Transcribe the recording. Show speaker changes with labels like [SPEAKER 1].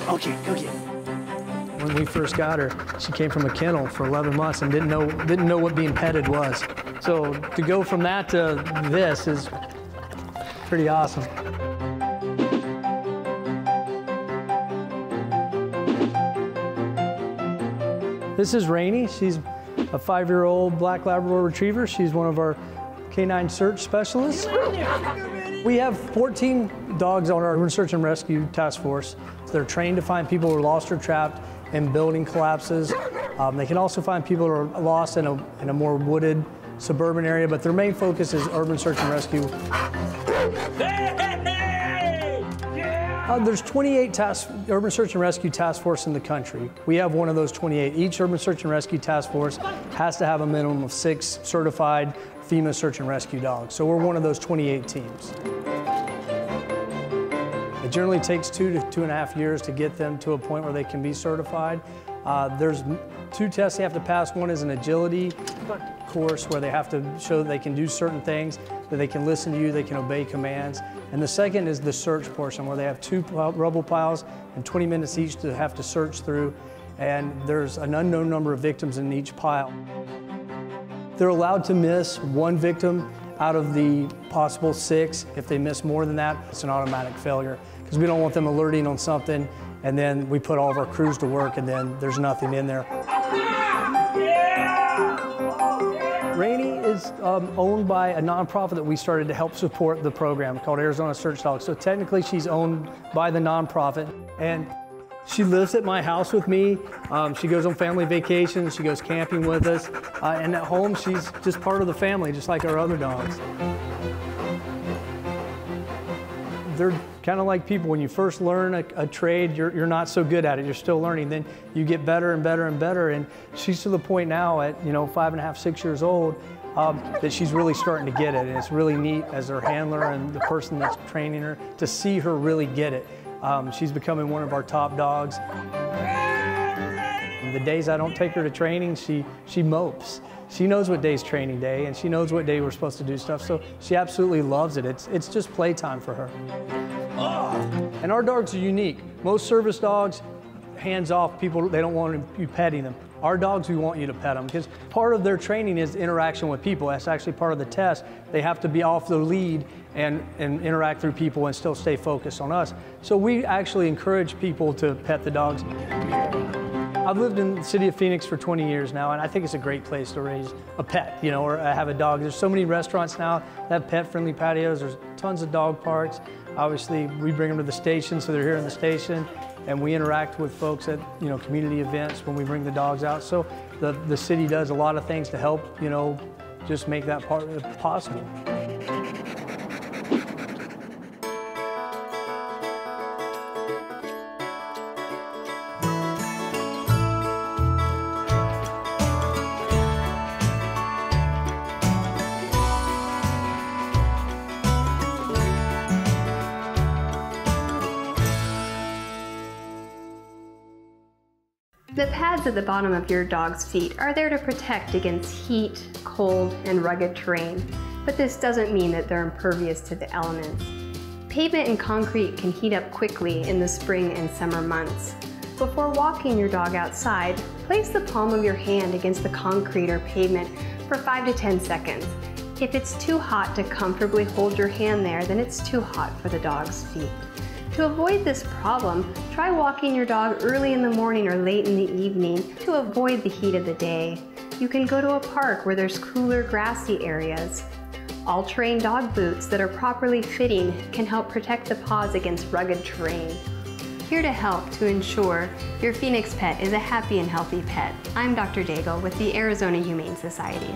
[SPEAKER 1] Okay, okay.
[SPEAKER 2] When we first got her, she came from a kennel for 11 months and didn't know what being petted was. So to go from that to this is pretty awesome. This is Rainey. She's a 5-year-old black Labrador retriever. She's one of our canine search specialists. We have 14 dogs on our urban search and rescue task force. They're trained to find people who are lost or trapped in building collapses. They can also find people who are lost in a more wooded suburban area, but their main focus is urban search and rescue. There's 28 urban search and rescue task force in the country. We have one of those 28. Each urban search and rescue task force has to have a minimum of 6 certified FEMA search and rescue dogs. So we're one of those 28 teams. It generally takes 2 to 2.5 years to get them to a point where they can be certified. There's 2 tests they have to pass. One is an agility course where they have to show that they can do certain things, that they can listen to you, they can obey commands. And the second is the search portion where they have 2 rubble piles and 20 minutes each to have to search through. And there's an unknown number of victims in each pile. They're allowed to miss 1 victim out of the possible 6. If they miss more than that, it's an automatic failure because we don't want them alerting on something and then we put all of our crews to work and then there's nothing in there. Rainey is owned by a nonprofit that we started to help support the program called Arizona Search Dogs. So technically she's owned by the nonprofit and she lives at my house with me. She goes on family vacations, she goes camping with us, and at home she's just part of the family, just like our other dogs. They're kind of like people. When you first learn a trade, you're not so good at it. You're still learning. Then you get better and better and better. And she's to the point now at 5.5, 6 years old that she's really starting to get it. And it's really neat as her handler and the person that's training her to see her really get it. She's becoming one of our top dogs. The days I don't take her to training, she mopes. She knows what day's training day, and she knows what day we're supposed to do stuff, so she absolutely loves it. It's just playtime for her. And our dogs are unique. Most service dogs, hands off, people, they don't want you petting them. Our dogs, we want you to pet them, because part of their training is interaction with people. That's actually part of the test. They have to be off the lead and interact through people and still stay focused on us. So we actually encourage people to pet the dogs. I've lived in the city of Phoenix for 20 years now, and I think it's a great place to raise a pet, or have a dog. There's so many restaurants now that have pet-friendly patios. There's tons of dog parks. Obviously, we bring them to the station, so they're here in the station, and we interact with folks at, community events when we bring the dogs out. So the city does a lot of things to help, just make that part possible.
[SPEAKER 3] The pads at the bottom of your dog's feet are there to protect against heat, cold, and rugged terrain, but this doesn't mean that they're impervious to the elements. Pavement and concrete can heat up quickly in the spring and summer months. Before walking your dog outside, place the palm of your hand against the concrete or pavement for 5 to 10 seconds. If it's too hot to comfortably hold your hand there, then it's too hot for the dog's feet. To avoid this problem, try walking your dog early in the morning or late in the evening to avoid the heat of the day. You can go to a park where there's cooler, grassy areas. All-terrain dog boots that are properly fitting can help protect the paws against rugged terrain. Here to help to ensure your Phoenix pet is a happy and healthy pet, I'm Dr. Daigle with the Arizona Humane Society.